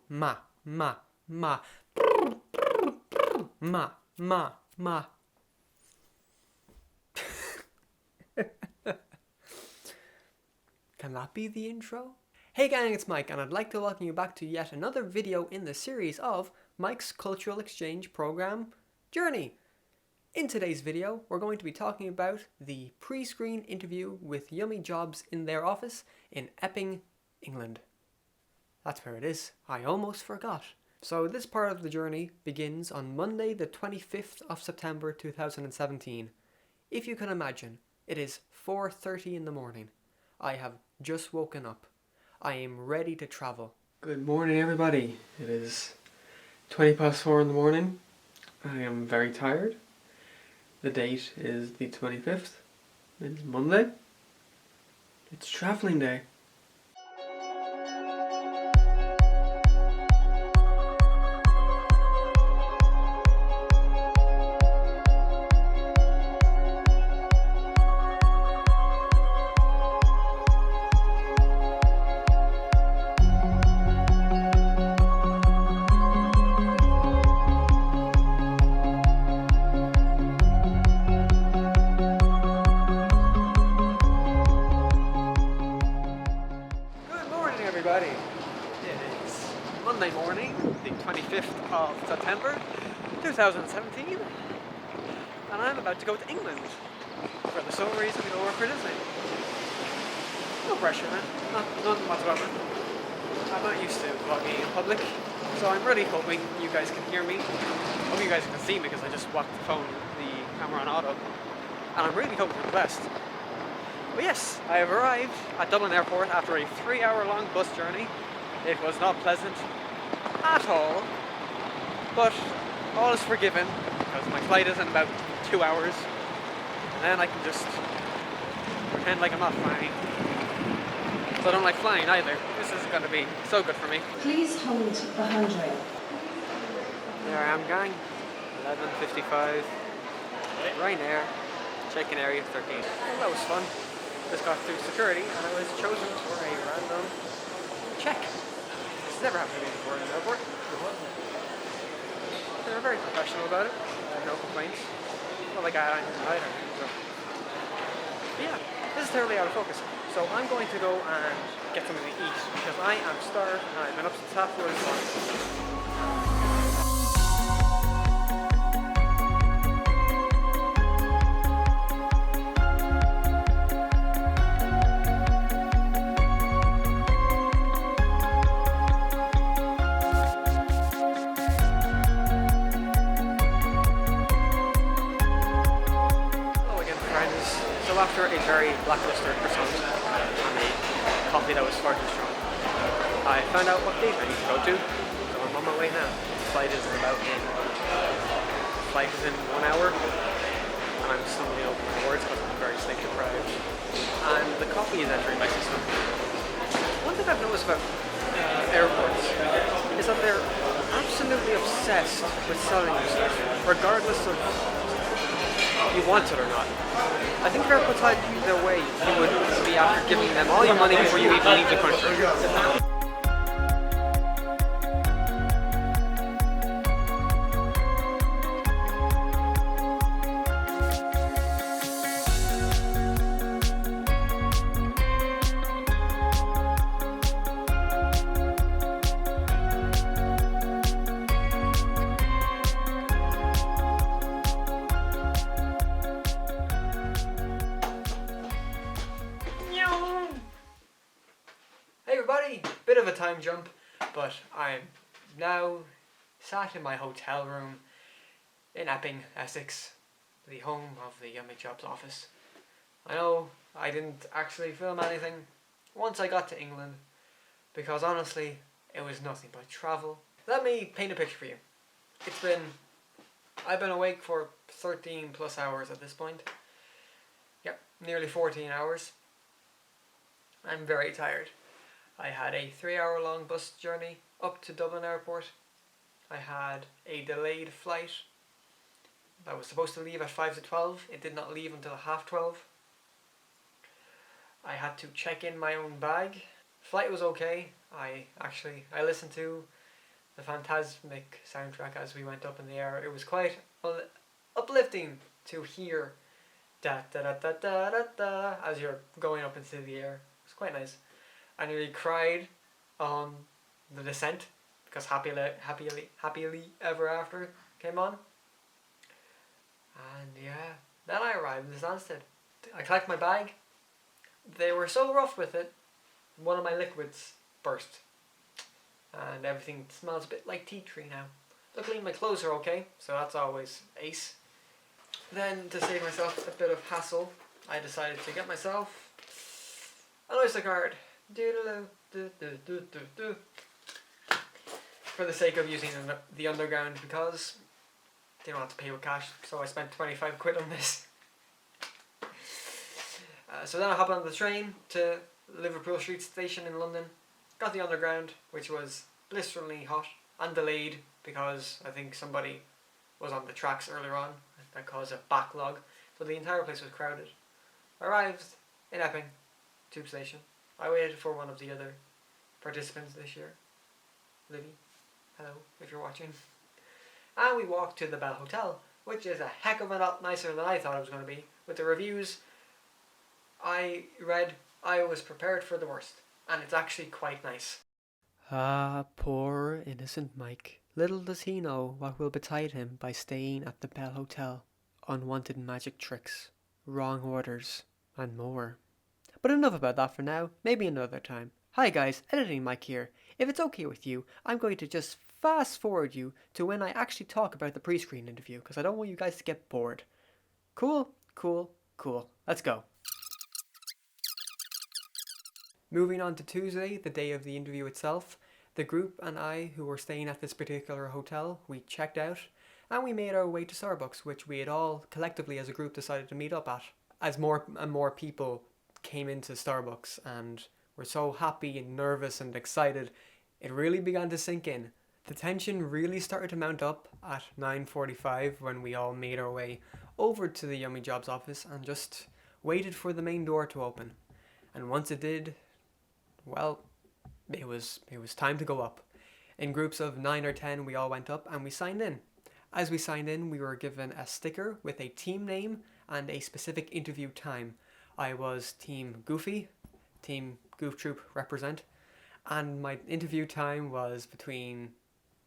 ma, ma, ma, ma, ma, ma. Can that be the intro? Hey gang, it's Mike, and I'd like to welcome you back to yet another video in the series of Mike's Cultural Exchange Program Journey. In today's video, we're going to be talking about the pre-screen interview with Yummy Jobs in their office in Epping, England. That's where it is. I almost forgot. So this part of the journey begins on Monday the 25th of September 2017. If you can imagine, it is 4:30 in the morning. I have just woken up. I am ready to travel. Good morning everybody. It is 4:20 in the morning. I am very tired. The date is the 25th. It's Monday. It's travelling day. Everybody, it is Monday morning, the 25th of September 2017, and I'm about to go to England for the sole reason to go work for Disney. No pressure, man. None whatsoever. I'm not used to vlogging in public, so I'm really hoping you guys can hear me. Hope you guys can see me because I just walked the camera on auto, and I'm really hoping for the best. But yes, I have arrived at Dublin Airport after a 3-hour-long bus journey. It was not pleasant at all, but all is forgiven because my flight is in about 2 hours, and then I can just pretend like I'm not flying. So I don't like flying either. This is going to be so good for me. Please hold the handrail. There I am, gang. 11:55. Ryanair. Check-in area 13. Well, that was fun. Just got through security and I was chosen for a random check. This has never happened to me before in an airport. They were very professional about it. I had no complaints. Not like I had either. So. Yeah, this is terribly out of focus. So I'm going to go and get something to eat because I am starved and I've been up since 4:30 this morning. So after a very lackluster croissant and a coffee that was far too strong, I found out what gate I need to go to, so I'm on my way now. The flight is in 1 hour, and I'm stumbling over my words because I'm very sleep deprived. And the coffee is entering my system. One thing I've noticed about airports is that they're absolutely obsessed with selling you stuff, regardless of you want it or not. I think if airports had you their way, you would be after giving them all your money before you even leave the country. Hey everybody, bit of a time jump, but I'm now sat in my hotel room in Epping, Essex, the home of the Yummy Jobs office. I know I didn't actually film anything once I got to England, because honestly, it was nothing but travel. Let me paint a picture for you. I've been awake for 13 plus hours at this point. Yep, nearly 14 hours. I'm very tired. I had a 3-hour-long bus journey up to Dublin Airport. I had a delayed flight that was supposed to leave at 5 to 12. It did not leave until 12:30. I had to check in my own bag. Flight was okay. I listened to the Phantasmic soundtrack as we went up in the air. It was quite uplifting to hear da da da da da da da as you're going up into the air. It was quite nice. I nearly cried on the descent because happily ever after came on. And yeah, then I arrived in Stansted. I collected my bag. They were so rough with it, one of my liquids burst. And everything smells a bit like tea tree now. Luckily my clothes are okay, so that's always ace. Then, to save myself a bit of hassle, I decided to get myself an Oyster card. For the sake of using the underground, because they don't have to pay with cash, so I spent 25 quid on this. So then I hopped on the train to Liverpool Street Station in London, got the underground, which was blisteringly hot and delayed because I think somebody was on the tracks earlier on. That caused a backlog, so the entire place was crowded. I arrived in Epping tube station. I waited for one of the other participants this year, Livy. Hello, if you're watching. And we walked to the Bell Hotel, which is a heck of a lot nicer than I thought it was going to be. With the reviews I read, I was prepared for the worst, and it's actually quite nice. Ah, poor innocent Mike. Little does he know what will betide him by staying at the Bell Hotel. Unwanted magic tricks, wrong orders, and more. But enough about that for now, maybe another time. Hi guys, Editing Mike here. If it's okay with you, I'm going to just fast forward you to when I actually talk about the pre-screen interview, because I don't want you guys to get bored. Cool, cool, cool. Let's go. Moving on to Tuesday, the day of the interview itself, the group and I who were staying at this particular hotel, we checked out and we made our way to Starbucks, which we had all collectively as a group decided to meet up at. As more and more people came into Starbucks and were so happy and nervous and excited, it really began to sink in. The tension really started to mount up at 9:45 when we all made our way over to the Yummy Jobs office and just waited for the main door to open. And once it did, well, it was time to go up. In groups of 9 or 10, we all went up and we signed in. As we signed in, we were given a sticker with a team name and a specific interview time. I was Team Goofy, Team Goof Troop represent, and my interview time was between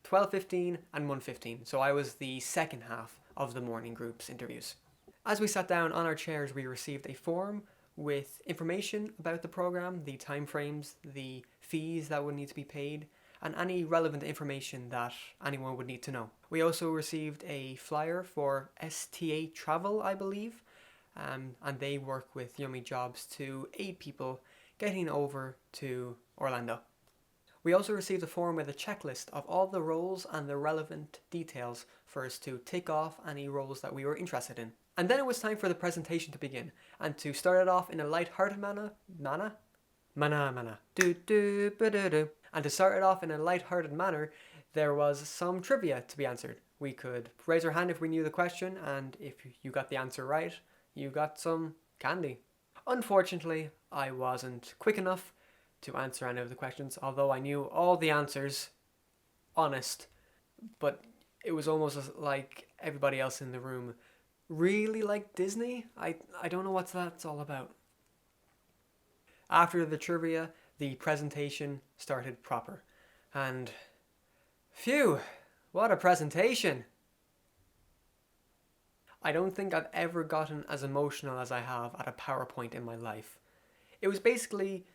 12:15 and 1:15, so I was the second half of the morning group's interviews. As we sat down on our chairs, we received a form with information about the program, the timeframes, the fees that would need to be paid, and any relevant information that anyone would need to know. We also received a flyer for STA Travel, I believe, and they work with Yummy Jobs to aid people getting over to Orlando. We also received a form with a checklist of all the roles and the relevant details for us to tick off any roles that we were interested in. And then it was time for the presentation to begin, and to start it off in a light-hearted manner, and to start it off in a light-hearted manner, there was some trivia to be answered. We could raise our hand if we knew the question, and if you got the answer right, you got some candy. Unfortunately, I wasn't quick enough to answer any of the questions, although I knew all the answers, honest, but it was almost like everybody else in the room really liked Disney. I don't know what that's all about. After the trivia, the presentation started proper, and phew, what a presentation! I don't think I've ever gotten as emotional as I have at a PowerPoint in my life. It was basically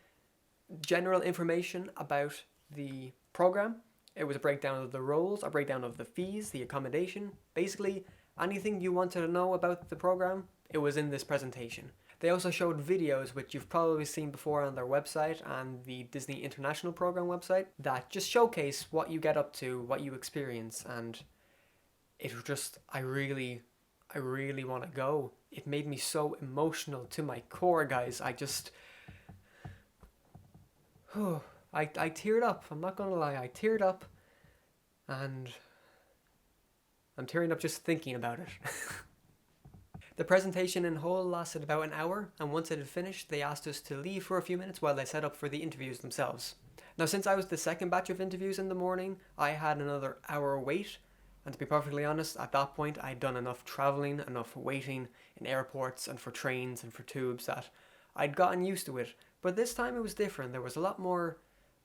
general information about the program. It was a breakdown of the roles, a breakdown of the fees, the accommodation. Basically, anything you wanted to know about the program, it was in this presentation. They also showed videos, which you've probably seen before on their website and the Disney International Program website, that just showcase what you get up to, what you experience, and it was just, I really want to go. It made me so emotional to my core, guys. I teared up. I'm not gonna lie, I teared up, and I'm tearing up just thinking about it. The presentation in whole lasted about an hour, and once it had finished, they asked us to leave for a few minutes while they set up for the interviews themselves. Now, since I was the second batch of interviews in the morning, I had another hour wait. And to be perfectly honest, at that point, I'd done enough traveling, enough waiting in airports and for trains and for tubes that I'd gotten used to it. But this time it was different. There was a lot more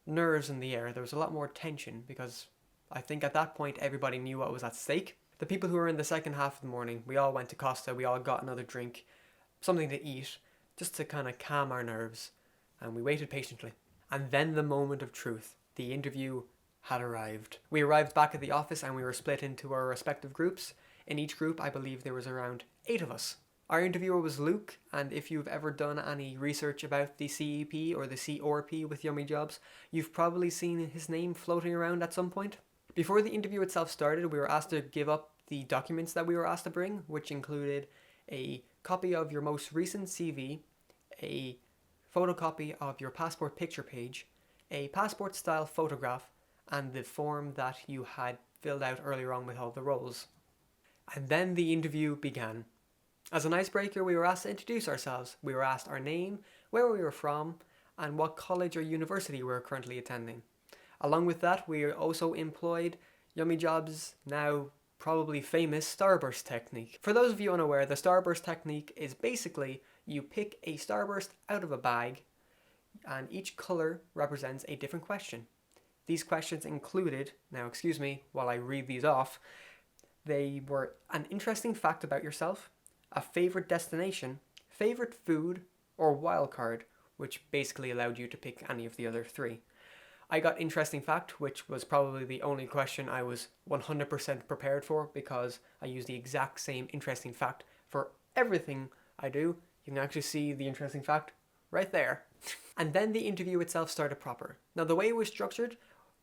nerves in the air. There was a lot more tension because I think at that point everybody knew what was at stake. The people who were in the second half of the morning, we all went to Costa, we all got another drink, something to eat, just to kind of calm our nerves. And we waited patiently. And then the moment of truth. The interview had arrived. We arrived back at the office and we were split into our respective groups. In each group, I believe there was around 8 of us. Our interviewer was Luke, and if you've ever done any research about the CEP or the CORP with Yummy Jobs, you've probably seen his name floating around at some point. Before the interview itself started, we were asked to give up the documents that we were asked to bring, which included a copy of your most recent CV, a photocopy of your passport picture page, a passport style photograph, and the form that you had filled out earlier on with all the roles. And then the interview began. As an icebreaker, we were asked to introduce ourselves. We were asked our name, where we were from, and what college or university we were currently attending. Along with that, we also employed Yummy Jobs' now probably famous starburst technique. For those of you unaware, the starburst technique is basically you pick a starburst out of a bag and each colour represents a different question. These questions included, now excuse me while I read these off, they were an interesting fact about yourself, a favourite destination, favourite food, or wildcard, which basically allowed you to pick any of the other 3. I got interesting fact, which was probably the only question I was 100% prepared for because I use the exact same interesting fact for everything I do. You can actually see the interesting fact right there. And then the interview itself started proper. Now the way it was structured,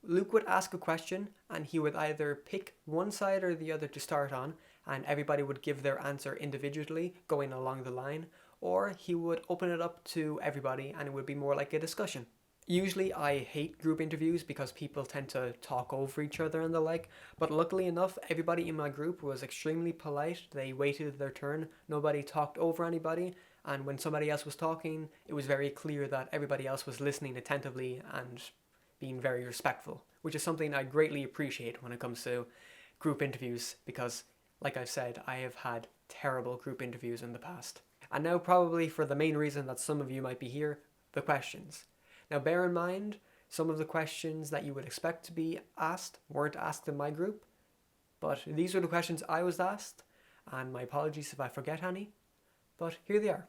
Luke would ask a question and he would either pick one side or the other to start on and everybody would give their answer individually going along the line, or he would open it up to everybody and it would be more like a discussion. Usually I hate group interviews because people tend to talk over each other and the like, but luckily enough everybody in my group was extremely polite. They waited their turn, nobody talked over anybody, and when somebody else was talking it was very clear that everybody else was listening attentively and being very respectful, which is something I greatly appreciate when it comes to group interviews because, like I've said, I have had terrible group interviews in the past. And now probably for the main reason that some of you might be here, the questions. Now bear in mind, some of the questions that you would expect to be asked weren't asked in my group, but these were the questions I was asked, and my apologies if I forget any, but here they are.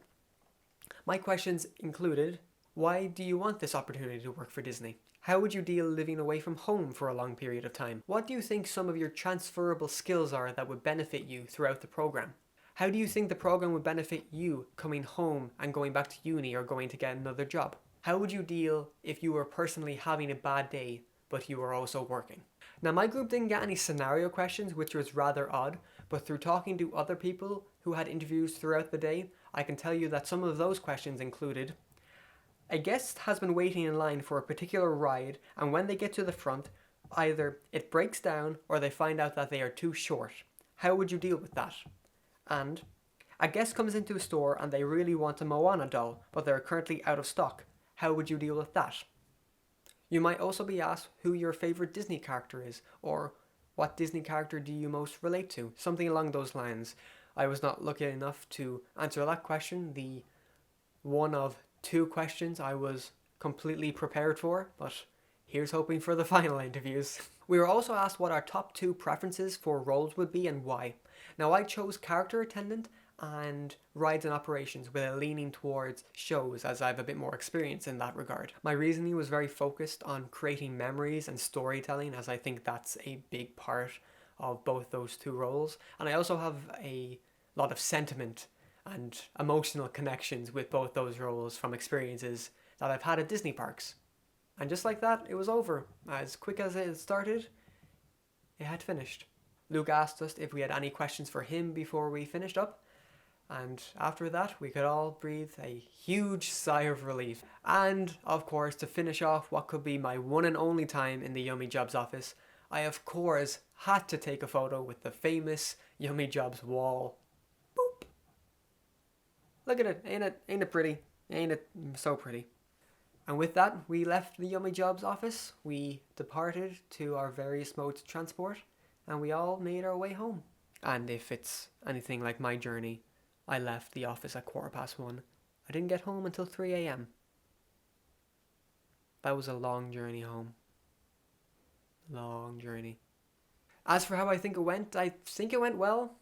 My questions included, why do you want this opportunity to work for Disney? How would you deal living away from home for a long period of time? What do you think some of your transferable skills are that would benefit you throughout the program? How do you think the program would benefit you coming home and going back to uni or going to get another job? How would you deal if you were personally having a bad day, but you were also working? Now my group didn't get any scenario questions, which was rather odd, but through talking to other people who had interviews throughout the day, I can tell you that some of those questions included, a guest has been waiting in line for a particular ride, and when they get to the front, either it breaks down or they find out that they are too short. How would you deal with that? And a guest comes into a store and they really want a Moana doll, but they're currently out of stock. How would you deal with that? You might also be asked who your favourite Disney character is, or what Disney character do you most relate to? Something along those lines. I was not lucky enough to answer that question, the one of 2 questions I was completely prepared for, but here's hoping for the final interviews. We were also asked what our top 2 preferences for roles would be and why. Now I chose character attendant and rides and operations with a leaning towards shows as I have a bit more experience in that regard. My reasoning was very focused on creating memories and storytelling as I think that's a big part of both those 2 roles, and I also have a lot of sentiment and emotional connections with both those roles from experiences that I've had at Disney parks. And just like that, it was over. As quick as it had started, it had finished. Luke asked us if we had any questions for him before we finished up, and after that we could all breathe a huge sigh of relief. And of course, to finish off what could be my one and only time in the Yummy Jobs office, I of course had to take a photo with the famous Yummy Jobs wall. Look at it, ain't it pretty? Ain't it so pretty? And with that, we left the Yummy Jobs office, we departed to our various modes of transport, and we all made our way home. And if it's anything like my journey, I left the office at 1:15. I didn't get home until 3 a.m. That was a long journey home. Long journey. As for how I think it went well.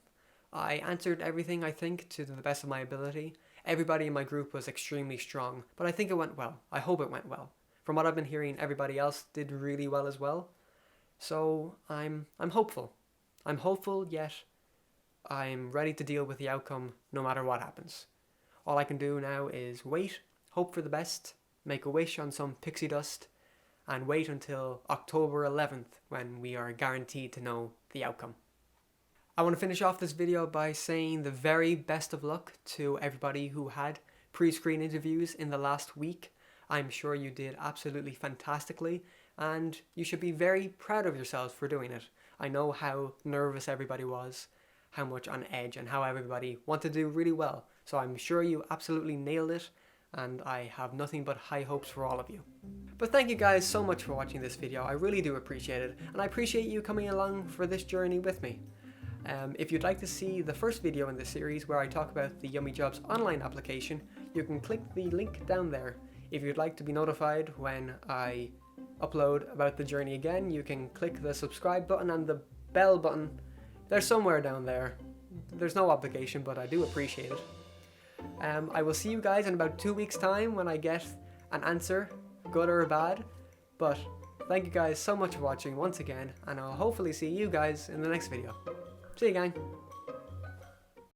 I answered everything, I think, to the best of my ability. Everybody in my group was extremely strong, but I think it went well. I hope it went well. From what I've been hearing, everybody else did really well as well. So I'm hopeful. I'm hopeful, yet I'm ready to deal with the outcome no matter what happens. All I can do now is wait, hope for the best, make a wish on some pixie dust, and wait until October 11th when we are guaranteed to know the outcome. I want to finish off this video by saying the very best of luck to everybody who had pre-screen interviews in the last week. I'm sure you did absolutely fantastically, and you should be very proud of yourselves for doing it. I know how nervous everybody was, how much on edge, and how everybody wanted to do really well. So I'm sure you absolutely nailed it, and I have nothing but high hopes for all of you. But thank you guys so much for watching this video. I really do appreciate it, and I appreciate you coming along for this journey with me. If you'd like to see the first video in this series where I talk about the Yummy Jobs online application, you can click the link down there. If you'd like to be notified when I upload about the journey again, you can click the subscribe button and the bell button. They're somewhere down there. There's no obligation, but I do appreciate it. I will see you guys in about 2 weeks' time when I get an answer, good or bad. But thank you guys so much for watching once again, and I'll hopefully see you guys in the next video. See you, gang.